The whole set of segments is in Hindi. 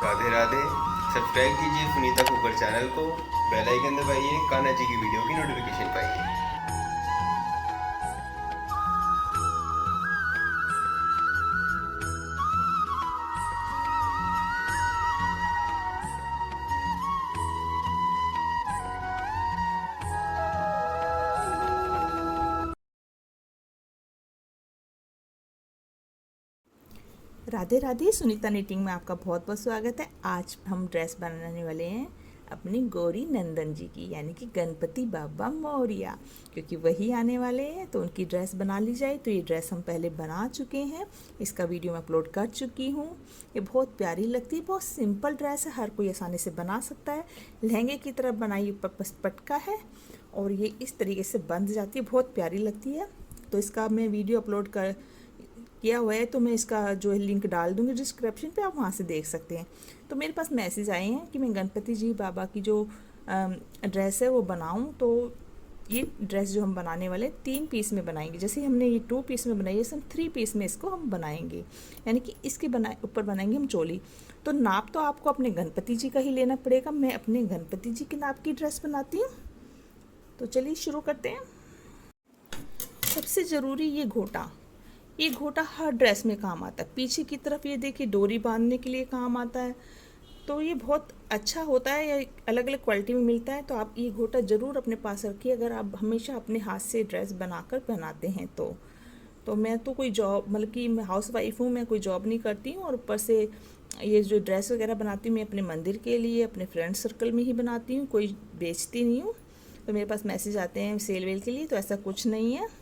राधे राधे। सब्सक्राइब कीजिए सुनीता कुकर चैनल को, बेल आइकन दबाइए, कान्हा जी की वीडियो की नोटिफिकेशन पाइए। राधे राधे। सुनीता निटिंग में आपका बहुत बहुत स्वागत है। आज हम ड्रेस बनाने वाले हैं अपनी गौरी नंदन जी की, यानी कि गणपति बाबा मौर्या, क्योंकि वही आने वाले हैं तो उनकी ड्रेस बना ली जाए। तो ये ड्रेस हम पहले बना चुके हैं, इसका वीडियो मैं अपलोड कर चुकी हूँ। ये बहुत प्यारी लगती है, बहुत सिंपल ड्रेस है, हर कोई आसानी से बना सकता है। लहंगे की तरफ बनाई, ऊपर बस पटका है और ये इस तरीके से बंध जाती है, बहुत प्यारी लगती है। तो इसका मैं वीडियो अपलोड कर किया हुआ है, तो मैं इसका जो है लिंक डाल दूँगी डिस्क्रिप्शन पे, आप वहाँ से देख सकते हैं। तो मेरे पास मैसेज आए हैं कि मैं गणपति जी बाबा की जो ड्रेस है वो बनाऊँ। तो ये ड्रेस जो हम बनाने वाले 3 पीस में बनाएंगे। जैसे हमने ये 2 पीस में बनाई है, हम 3 पीस में इसको हम बनाएंगे, यानी कि इसके ऊपर बनाएंगे हम चोली। तो नाप तो आपको अपने गणपति जी का ही लेना पड़ेगा। मैं अपने गणपति जी के नाप की ड्रेस बनाती हूँ। तो चलिए शुरू करते हैं। सबसे ज़रूरी ये घोटा हर ड्रेस में काम आता है। पीछे की तरफ ये देखिए डोरी बांधने के लिए काम आता है। तो ये बहुत अच्छा होता है, ये अलग अलग क्वालिटी में मिलता है। तो आप ये घोटा ज़रूर अपने पास रखिए अगर आप हमेशा अपने हाथ से ड्रेस बनाकर पहनाते हैं तो मैं तो कोई जॉब, मतलब कि मैं हाउस वाइफ हूँ, मैं कोई जॉब नहीं करती हूँ। और ऊपर से ये जो ड्रेस वगैरह बनाती हूँ मैं अपने मंदिर के लिए, अपने फ्रेंड सर्कल में ही बनाती हूँ, कोई बेचती नहीं हूँ। तो मेरे पास मैसेज आते हैं सेल वेल के लिए, तो ऐसा कुछ नहीं है।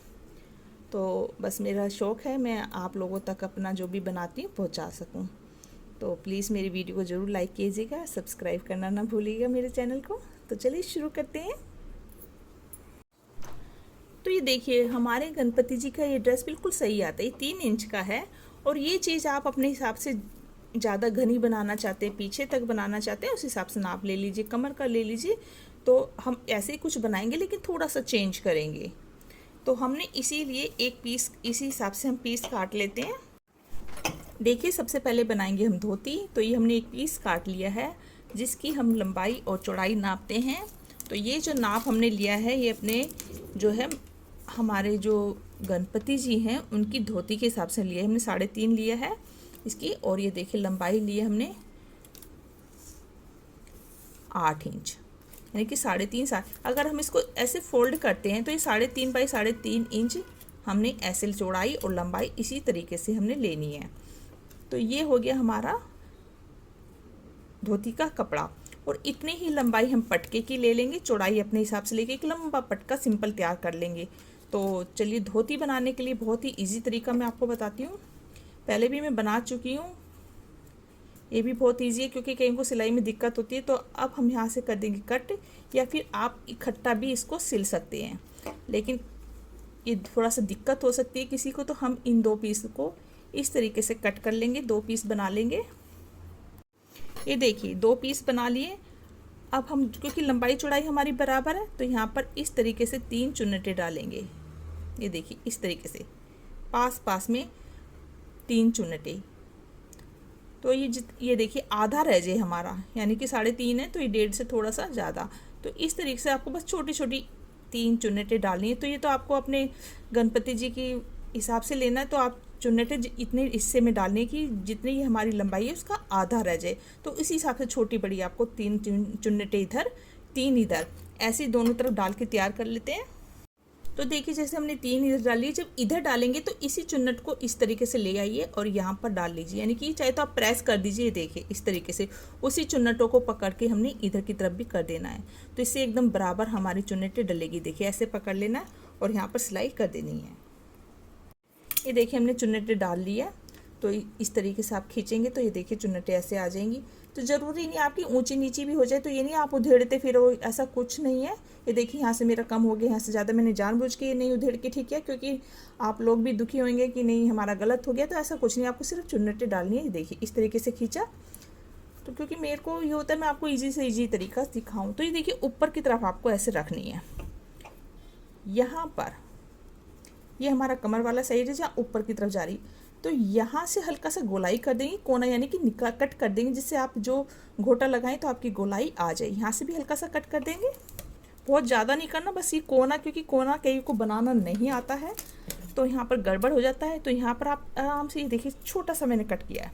तो बस मेरा शौक़ है मैं आप लोगों तक अपना जो भी बनाती हूँ पहुँचा सकूँ। तो प्लीज़ मेरी वीडियो को ज़रूर लाइक कीजिएगा, सब्सक्राइब करना ना भूलिएगा मेरे चैनल को। तो चलिए शुरू करते हैं। तो ये देखिए हमारे गणपति जी का ये ड्रेस बिल्कुल सही आता है, 3 इंच का है। और ये चीज़ आप अपने हिसाब से ज़्यादा घनी बनाना चाहते हैं, पीछे तक बनाना चाहते हैं, उस हिसाब से नाप ले लीजिए, कमर का ले लीजिए। तो हम ऐसे ही कुछ बनाएंगे लेकिन थोड़ा सा चेंज करेंगे। तो हमने इसीलिए एक पीस, इसी हिसाब से हम पीस काट लेते हैं। देखिए सबसे पहले बनाएंगे हम धोती। तो ये हमने एक पीस काट लिया है जिसकी हम लंबाई और चौड़ाई नापते हैं। तो ये जो नाप हमने लिया है ये अपने जो है हमारे जो गणपति जी हैं उनकी धोती के हिसाब से लिया है। हमने 3.5 लिया है इसकी। और ये देखिए लंबाई ली है हमने 8 इंच, यानी कि 3.5। अगर हम इसको ऐसे फोल्ड करते हैं तो ये 3.5 बाई 3.5 इंच हमने ऐसे चौड़ाई और लंबाई इसी तरीके से हमने लेनी है। तो ये हो गया हमारा धोती का कपड़ा। और इतनी ही लंबाई हम पटके की ले लेंगे, चौड़ाई अपने हिसाब से लेके एक लंबा पटका सिंपल तैयार कर लेंगे। तो चलिए धोती बनाने के लिए बहुत ही इजी तरीका मैं आपको बताती हूँ। पहले भी मैं बना चुकी हूँ, ये भी बहुत इजी है क्योंकि कहीं को सिलाई में दिक्कत होती है। तो अब हम यहाँ से कर देंगे कट, या फिर आप इकट्ठा भी इसको सिल सकते हैं, लेकिन ये थोड़ा सा दिक्कत हो सकती है किसी को। तो हम इन 2 पीस को इस तरीके से कट कर लेंगे, 2 पीस बना लेंगे। ये देखिए 2 पीस बना लिए। अब हम क्योंकि लंबाई चौड़ाई हमारी बराबर है तो यहाँ पर इस तरीके से 3 चुन्नटे डालेंगे। ये देखिए इस तरीके से पास पास में 3 चुन्नटे। तो ये देखिए आधा रह जाए हमारा, यानी कि 3.5 है तो ये 1.5 से थोड़ा सा ज़्यादा। तो इस तरीके से आपको बस छोटी छोटी 3 चुन्नटे डालनी है। तो ये तो आपको अपने गणपति जी की हिसाब से लेना है। तो आप चुन्नटे इतने हिस्से में डालने की जितनी हमारी लंबाई है उसका आधा रह जाए। तो इसी हिसाब से छोटी बड़ी आपको 3 चुन्नटे इधर 3 इधर, ऐसे दोनों तरफ डाल के तैयार कर लेते हैं। तो देखिए जैसे हमने 3 इधर डाली, जब इधर डालेंगे तो इसी चुन्नट को इस तरीके से ले आइए और यहाँ पर डाल लीजिए, यानी कि चाहे तो आप प्रेस कर दीजिए। देखिए इस तरीके से उसी चुन्नटों को पकड़ के हमने इधर की तरफ भी कर देना है। तो इससे एकदम बराबर हमारी चुन्नटें डलेगी। देखिए ऐसे पकड़ लेना है और यहाँ पर सिलाई कर देनी है। ये देखिए हमने चुन्नटें डाल ली है। तो इस तरीके से आप खींचेंगे तो ये देखिए चुन्नटें ऐसे आ जाएंगी। तो ज़रूरी नहीं आपकी ऊंची नीची भी हो जाए, तो ये नहीं आप उधेड़ते फिर ऐसा कुछ नहीं है। ये देखिए यहाँ से मेरा कम हो गया, यहाँ से ज़्यादा मैंने जानबूझ के नहीं उधेड़ के ठीक है, क्योंकि आप लोग भी दुखी होंगे कि नहीं हमारा गलत हो गया। तो ऐसा कुछ नहीं, आपको सिर्फ चुन्नटें डालनी है। देखिए इस तरीके से खींचा। तो क्योंकि मेरे को ये होता है मैं आपको ईजी से ईजी तरीका सिखाऊँ। तो ये देखिए ऊपर की तरफ आपको ऐसे रखनी है। यहाँ पर ये हमारा कमर वाला साइड है जहाँ ऊपर की तरफ जा रही। तो यहाँ से हल्का सा गोलाई कर देंगे, कोना यानी कि कट कर देंगे, जिससे आप जो घोटा लगाएं तो आपकी गोलाई आ जाए। यहाँ से भी हल्का सा कट कर देंगे, बहुत ज़्यादा नहीं करना, बस ये कोना, क्योंकि कोना कई को बनाना नहीं आता है तो यहाँ पर गड़बड़ हो जाता है। तो यहाँ पर आप आराम से, ये देखिए छोटा सा मैंने कट किया है,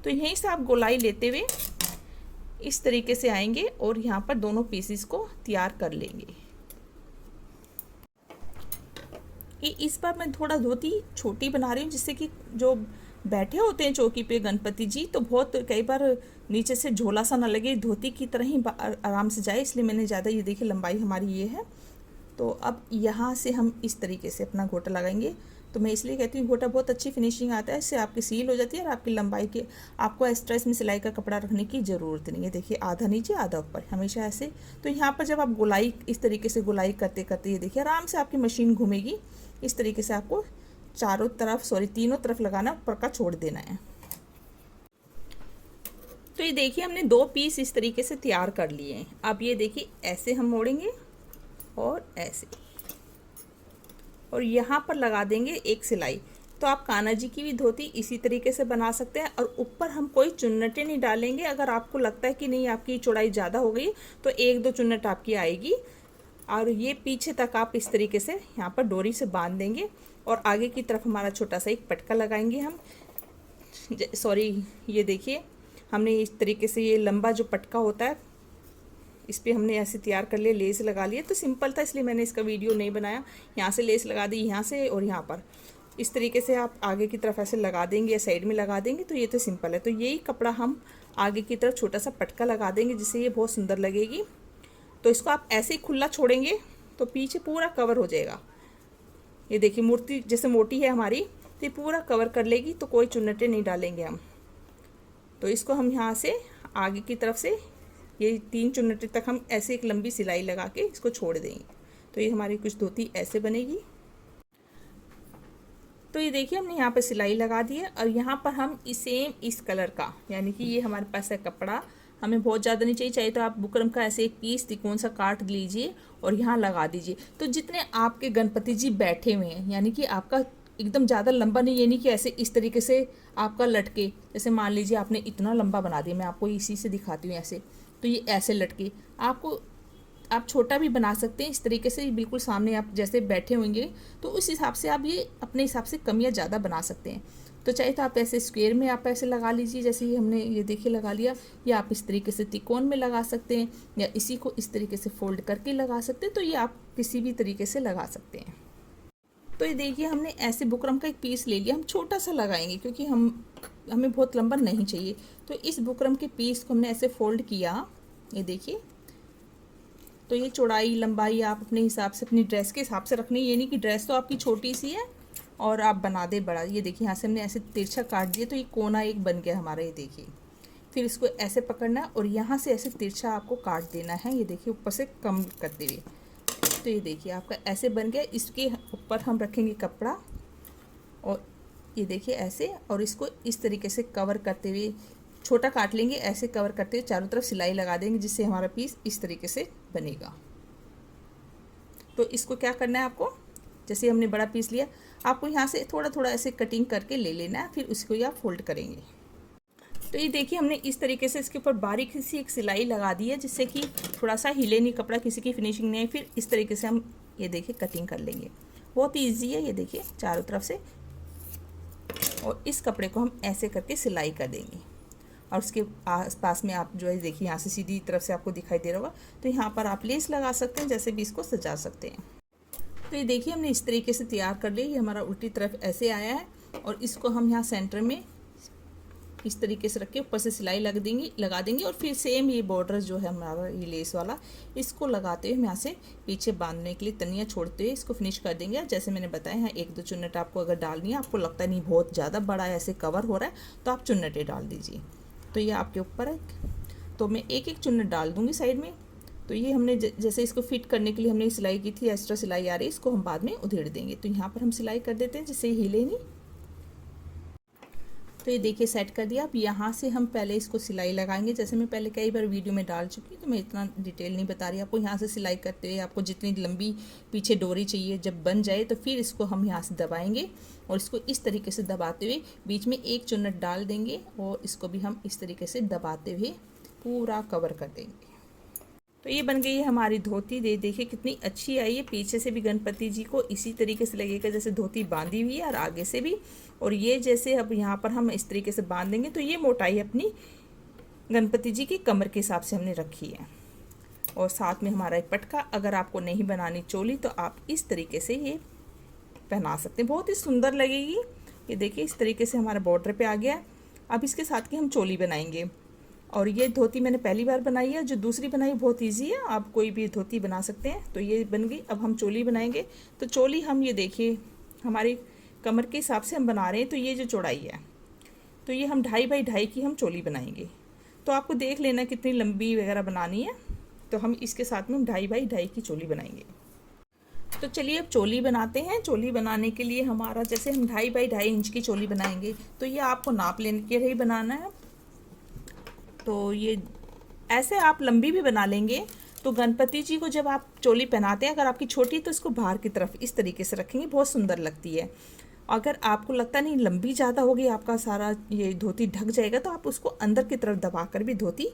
तो यहीं से आप गोलाई लेते हुए इस तरीके से आएंगे और यहाँ पर दोनों पीसेस को तैयार कर लेंगे। ये इस बार मैं थोड़ा धोती छोटी बना रही हूँ, जिससे कि जो बैठे होते हैं चौकी पे गणपति जी, तो बहुत कई बार नीचे से झोला सा ना लगे, धोती की तरह ही आराम से जाए, इसलिए मैंने ज़्यादा, ये देखिए लंबाई हमारी ये है। तो अब यहाँ से हम इस तरीके से अपना गोटा लगाएंगे। तो मैं इसलिए कहती हूँ गोटा बहुत अच्छी फिनिशिंग आता है, इससे आपकी सील हो जाती है और आपकी लंबाई के, आपको एक्स्ट्रा इसमें सिलाई का कपड़ा रखने की ज़रूरत नहीं है। देखिए आधा नीचे आधा ऊपर, हमेशा ऐसे। तो यहाँ पर जब आप गोलाई इस तरीके से गोलाई करते करते, ये देखिए आराम से आपकी मशीन घूमेगी। इस तरीके से आपको चारों तरफ, तीनों तरफ लगाना, ऊपर का छोड़ देना है। तो ये देखिए हमने 2 पीस इस तरीके से तैयार कर लिए हैं। अब ये देखिए ऐसे हम मोड़ेंगे और ऐसे, और यहाँ पर लगा देंगे एक सिलाई। तो आप कान्हा जी की भी धोती इसी तरीके से बना सकते हैं, और ऊपर हम कोई चुन्नटें नहीं डालेंगे। अगर आपको लगता है कि नहीं आपकी चौड़ाई ज़्यादा हो गई तो 1-2 चुन्नट आपकी आएगी, और ये पीछे तक आप इस तरीके से यहाँ पर डोरी से बांध देंगे, और आगे की तरफ हमारा छोटा सा एक पटका लगाएंगे हम। ये देखिए हमने इस तरीके से ये लंबा जो पटका होता है, इस पर हमने ऐसे तैयार कर लिया, लेस लगा लिया। तो सिंपल था इसलिए मैंने इसका वीडियो नहीं बनाया। यहाँ से लेस लगा दी, यहाँ से, और यहाँ पर इस तरीके से आप आगे की तरफ ऐसे लगा देंगे या साइड में लगा देंगे। तो ये तो सिंपल है। तो यही कपड़ा हम आगे की तरफ छोटा सा पटका लगा देंगे, जिससे ये बहुत सुंदर लगेगी। तो इसको आप ऐसे ही खुला छोड़ेंगे तो पीछे पूरा कवर हो जाएगा। ये देखिए मूर्ति जैसे मोटी है हमारी, तो ये पूरा कवर कर लेगी, तो कोई चुन्नटें नहीं डालेंगे हम। तो इसको हम यहाँ से आगे की तरफ से ये 3 चुन्नटें तक हम ऐसे एक लंबी सिलाई लगा के इसको छोड़ देंगे। तो ये हमारी कुछ धोती ऐसे बनेगी। तो ये देखिए हमने यहाँ पर सिलाई लगा दी है, और यहाँ पर हम सेम इस कलर का, यानी कि ये हमारे पास है कपड़ा, हमें बहुत ज़्यादा नहीं चाहिए तो आप बुकरम का ऐसे एक पीस त्रिकोण सा काट लीजिए और यहाँ लगा दीजिए। तो जितने आपके गणपति जी बैठे हुए हैं, यानी कि आपका एकदम ज़्यादा लंबा नहीं, ये नहीं कि ऐसे इस तरीके से आपका लटके, जैसे मान लीजिए आपने इतना लंबा बना दिया, मैं आपको इसी से दिखाती हूँ ऐसे, तो ये ऐसे लटके, आपको आप छोटा भी बना सकते हैं इस तरीके से, बिल्कुल सामने आप जैसे बैठे होंगे, तो उस हिसाब से आप ये अपने हिसाब से कम या ज़्यादा बना सकते हैं। तो चाहे तो आप ऐसे स्क्वायर में आप ऐसे लगा लीजिए, जैसे ही हमने ये देखिए लगा लिया, या आप इस तरीके से त्रिकोण में लगा सकते हैं, या इसी को इस तरीके से फोल्ड करके लगा सकते हैं। तो ये आप किसी भी तरीके से लगा सकते हैं। तो ये देखिए हमने ऐसे बुकरम का एक पीस ले लिया, हम छोटा सा लगाएंगे क्योंकि हमें बहुत लंबा नहीं चाहिए। तो इस बुकरम के पीस को हमने ऐसे फोल्ड किया, ये देखिए। तो ये चौड़ाई लंबाई आप अपने हिसाब से, अपनी ड्रेस के हिसाब से रखनी है, ये नहीं कि ड्रेस तो आपकी छोटी सी है और आप बना दे बड़ा। ये देखिए यहाँ से हमने ऐसे तिरछा काट दिया, तो ये कोना एक बन गया हमारा, ये देखिए। फिर इसको ऐसे पकड़ना और यहाँ से ऐसे तिरछा आपको काट देना है, ये देखिए ऊपर से कम करते हुए। तो ये देखिए आपका ऐसे बन गया। इसके ऊपर हम रखेंगे कपड़ा, और ये देखिए ऐसे, और इसको इस तरीके से कवर करते हुए छोटा काट लेंगे, ऐसे कवर करते हुए चारों तरफ सिलाई लगा देंगे, जिससे हमारा पीस इस तरीके से बनेगा। तो इसको क्या करना है आपको, जैसे हमने बड़ा पीस लिया, आपको यहाँ से थोड़ा थोड़ा ऐसे कटिंग करके ले लेना है, फिर उसको ही आप फोल्ड करेंगे। तो ये देखिए हमने इस तरीके से इसके ऊपर बारीक सी एक सिलाई लगा दी है, जिससे कि थोड़ा सा हिले नहीं कपड़ा, किसी की फिनिशिंग नहीं है। फिर इस तरीके से हम ये देखिए कटिंग कर लेंगे, बहुत ईजी है। ये देखिए चारों तरफ से, और इस कपड़े को हम ऐसे करके सिलाई कर देंगे, और उसके आसपास में आप जो है देखिए यहाँ से सीधी तरफ से आपको दिखाई दे रहा होगा, तो यहाँ पर आप लेस लगा सकते हैं, जैसे भी इसको सजा सकते हैं। तो ये देखिए हमने इस तरीके से तैयार कर लिया, ये हमारा उल्टी तरफ ऐसे आया है, और इसको हम यहाँ सेंटर में इस तरीके से रख के ऊपर से सिलाई लगा देंगे, और फिर सेम ये बॉर्डर जो है हमारा ये लेस वाला, इसको लगाते हुए हम यहाँ से पीछे बांधने के लिए तनिया छोड़ते हुए इसको फिनिश कर देंगे। जैसे मैंने बताया है 1-2 चुन्नट आपको अगर डालनी है, आपको लगता है नहीं बहुत ज़्यादा बड़ा ऐसे कवर हो रहा है, तो आप चुन्नटें डाल दीजिए। तो ये आपके ऊपर है। तो मैं एक चुन्नट डाल दूँगी साइड में। तो ये हमने जैसे इसको फिट करने के लिए हमने सिलाई की थी, एक्स्ट्रा सिलाई आ रही है, इसको हम बाद में उधेड़ देंगे। तो यहाँ पर हम सिलाई कर देते हैं, जिससे हिले नहीं। तो तो ये देखिए सेट कर दिया। अब यहाँ से हम पहले इसको सिलाई लगाएंगे। जैसे मैं पहले कई बार वीडियो में डाल चुकी हूँ, तो मैं इतना डिटेल नहीं बता रही आपको। यहाँ से सिलाई करते हुए आपको जितनी लंबी पीछे डोरी चाहिए, जब बन जाए तो फिर इसको हम यहाँ से दबाएंगे और इसको इस तरीके से दबाते हुए बीच में एक चुन्नट डाल देंगे और इसको भी हम इस तरीके से दबाते हुए पूरा कवर कर देंगे। तो ये बन गई है हमारी धोती। देखिए कितनी अच्छी आई है। पीछे से भी गणपति जी को इसी तरीके से लगेगा जैसे धोती बांधी हुई है, और आगे से भी। और ये जैसे अब यहाँ पर हम इस तरीके से बांध देंगे तो ये मोटाई अपनी गणपति जी की कमर के हिसाब से हमने रखी है। और साथ में हमारा एक पटका। अगर आपको नहीं बनानी चोली तो आप इस तरीके से ये पहना सकते हैं, बहुत ही सुंदर लगेगी। ये देखिए इस तरीके से हमारा बॉर्डर पे आ गया है। अब इसके साथ की हम चोली बनाएंगे। और ये धोती मैंने पहली बार बनाई है, जो दूसरी बनाई बहुत इजी है, आप कोई भी धोती बना सकते हैं। तो ये बन गई। अब हम चोली बनाएंगे। तो चोली हम ये देखिए हमारी कमर के हिसाब से हम बना रहे हैं। तो ये जो चौड़ाई है, तो ये हम 2.5 बाई 2.5 की हम चोली बनाएंगे। तो आपको देख लेना कितनी लंबी वगैरह बनानी है। तो हम इसके साथ में हम 2.5 बाई 2.5 की चोली बनाएंगे। तो चलिए अब चोली बनाते हैं। चोली बनाने के लिए हमारा जैसे हम 2.5 बाई 2.5 इंच की चोली बनाएंगे, तो ये आपको नाप लेने के लिए बनाना है। तो ये ऐसे आप लंबी भी बना लेंगे। तो गणपति जी को जब आप चोली पहनाते हैं, अगर आपकी छोटी तो इसको बाहर की तरफ इस तरीके से रखेंगे, बहुत सुंदर लगती है। अगर आपको लगता नहीं लंबी ज़्यादा होगी, आपका सारा ये धोती ढक जाएगा, तो आप उसको अंदर की तरफ दबाकर भी धोती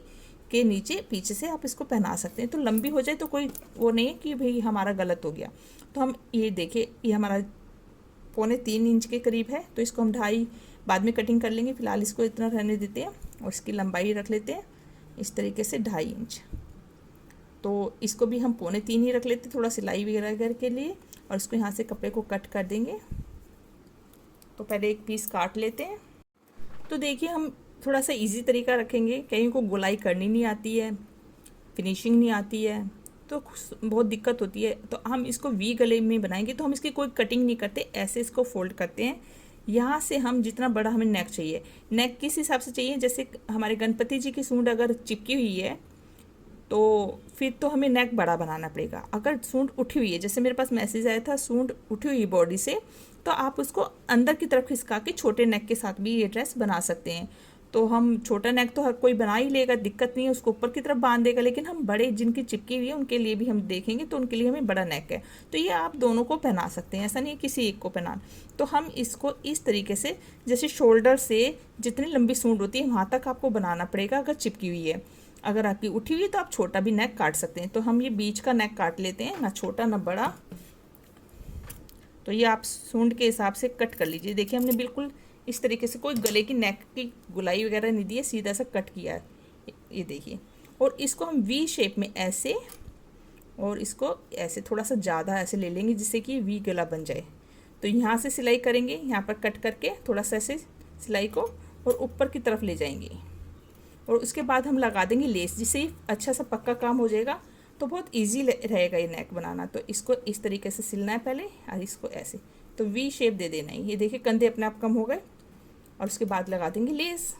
के नीचे पीछे से आप इसको पहना सकते हैं। तो लंबी हो जाए तो कोई वो नहीं है कि भाई हमारा गलत हो गया। तो हम ये देखिए ये हमारा 3.25 इंच के करीब है। तो इसको हम 2.5 बाद में कटिंग कर लेंगे। फिलहाल इसको इतना रहने देते हैं और इसकी लंबाई रख लेते हैं इस तरीके से 2.5 इंच। तो इसको भी हम 3.25 ही रख लेते हैं, थोड़ा सिलाई वगैरह करके लिए। और इसको यहाँ से कपड़े को कट कर देंगे। तो पहले एक पीस काट लेते हैं। तो देखिए हम थोड़ा सा इजी तरीका रखेंगे। कहीं को गोलाई करनी नहीं आती है, फिनिशिंग नहीं आती है, तो बहुत दिक्कत होती है। तो हम इसको वी गले में बनाएंगे। तो हम इसकी कोई कटिंग नहीं करते, ऐसे इसको फोल्ड करते हैं। यहाँ से हम जितना बड़ा हमें नेक चाहिए, नेक किस हिसाब से चाहिए, जैसे हमारे गणपति जी की सूंड अगर चिपकी हुई है तो फिर तो हमें नेक बड़ा बनाना पड़ेगा। अगर सूंड उठी हुई है, जैसे मेरे पास मैसेज आया था सूंड उठी हुई बॉडी से, तो आप उसको अंदर की तरफ खिसका के छोटे नेक के साथ भी ये ड्रेस बना सकते हैं। तो हम छोटा नेक तो हर कोई बना ही लेगा, दिक्कत नहीं है, उसको ऊपर की तरफ बांध देगा। लेकिन हम बड़े जिनकी चिपकी हुई है उनके लिए भी हम देखेंगे, तो उनके लिए हमें बड़ा नेक है। तो ये आप दोनों को पहना सकते हैं, ऐसा नहीं है किसी एक को पहना। तो हम इसको इस तरीके से जैसे शोल्डर से जितनी लंबी सूंड होती है वहाँ तक आपको बनाना पड़ेगा अगर चिपकी हुई है। अगर आपकी उठी हुई है तो आप छोटा भी नेक काट सकते हैं। तो हम ये बीच का नेक काट लेते हैं, ना छोटा ना बड़ा। तो ये आप सूंड के हिसाब से कट कर लीजिए। देखिए हमने बिल्कुल इस तरीके से कोई गले की नेक की गुलाई वगैरह नहीं दी है, सीधा सा कट किया है, ये देखिए। और इसको हम वी शेप में ऐसे और इसको ऐसे थोड़ा सा ज़्यादा ऐसे ले लेंगे जिससे कि वी गला बन जाए। तो यहाँ से सिलाई करेंगे, यहाँ पर कट करके थोड़ा सा ऐसे सिलाई को और ऊपर की तरफ ले जाएंगे। और उसके बाद हम लगा देंगे लेस, जिससे अच्छा सा पक्का काम हो जाएगा। तो बहुत ईजी रहेगा ये नेक बनाना। तो इसको इस तरीके से सिलना है पहले, और इसको ऐसे तो वी शेप दे देना है। ये देखिए कंधे अपने आप कम हो गए। और उसके बाद लगा देंगे लेस।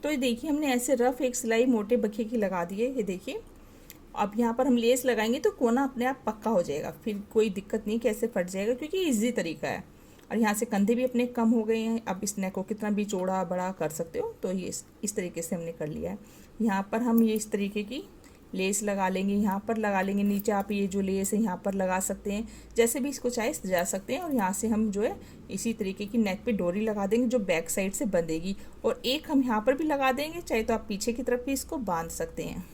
तो ये देखिए हमने ऐसे रफ एक सिलाई मोटे बखे की लगा दी है, ये देखिए। अब यहाँ पर हम लेस लगाएंगे तो कोना अपने आप पक्का हो जाएगा, फिर कोई दिक्कत नहीं कैसे फट जाएगा, क्योंकि इजी तरीका है। और यहाँ से कंधे भी अपने कम हो गए हैं। अब इस नेक को कितना भी चौड़ा बड़ा कर सकते हो। तो ये इस तरीके से हमने कर लिया है। यहाँ पर हम ये इस तरीके की लेस लगा लेंगे, यहाँ पर लगा लेंगे। नीचे आप ये जो लेस है यहाँ पर लगा सकते हैं, जैसे भी इसको चाहे सजा सकते हैं। और यहाँ से हम जो है इसी तरीके की नेक पे डोरी लगा देंगे जो बैक साइड से बंधेगी। और एक हम यहाँ पर भी लगा देंगे, चाहे तो आप पीछे की तरफ भी इसको बांध सकते हैं।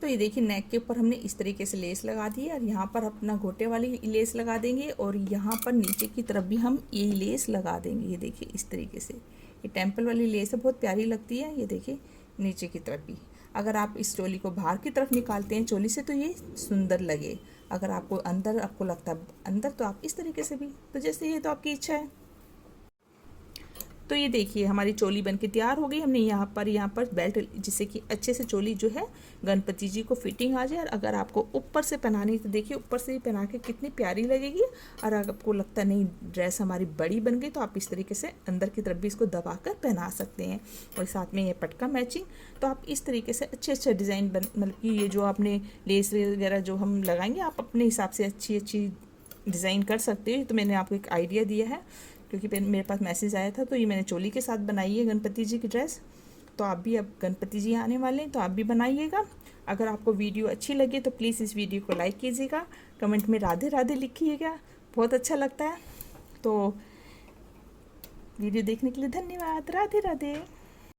तो ये देखिए नेक के ऊपर हमने इस तरीके से लेस लगा दी है। और यहाँ पर अपना गोटे वाली लेस लगा देंगे। और यहाँ पर नीचे की तरफ भी हम ये लेस लगा देंगे, ये देखिए इस तरीके से। ये टेम्पल वाली लेस है, बहुत प्यारी लगती है। ये देखिए नीचे की तरफ भी। अगर आप इस चोली को बाहर की तरफ निकालते हैं चोली से तो ये सुंदर लगे। अगर आपको अंदर आपको लगता है अंदर, तो आप इस तरीके से भी, तो जैसे ये तो आपकी इच्छा है। तो ये देखिए हमारी चोली बनके तैयार हो गई। हमने यहाँ पर बेल्ट, जिससे कि अच्छे से चोली जो है गणपति जी को फिटिंग आ जाए। और अगर आपको ऊपर से पहनानी तो देखिए ऊपर से ही पहना के कितनी प्यारी लगेगी। और अगर आपको लगता नहीं ड्रेस हमारी बड़ी बन गई, तो आप इस तरीके से अंदर की तरफ भी इसको दबा कर पहना सकते हैं। और साथ में ये पटका मैचिंग। तो आप इस तरीके से अच्छे डिज़ाइन मतलब कि ये जो आपने लेस वगैरह जो हम लगाएंगे, आप अपने हिसाब से अच्छी डिज़ाइन कर सकते हो। तो मैंने आपको एक आइडिया दिया है क्योंकि मेरे पास मैसेज आया था, तो ये मैंने चोली के साथ बनाई है गणपति जी की ड्रेस। तो आप भी, अब गणपति जी आने वाले हैं तो आप भी बनाइएगा। अगर आपको वीडियो अच्छी लगे तो प्लीज़ इस वीडियो को लाइक कीजिएगा, कमेंट में राधे राधे लिखिएगा, बहुत अच्छा लगता है। तो वीडियो देखने के लिए धन्यवाद। राधे राधे।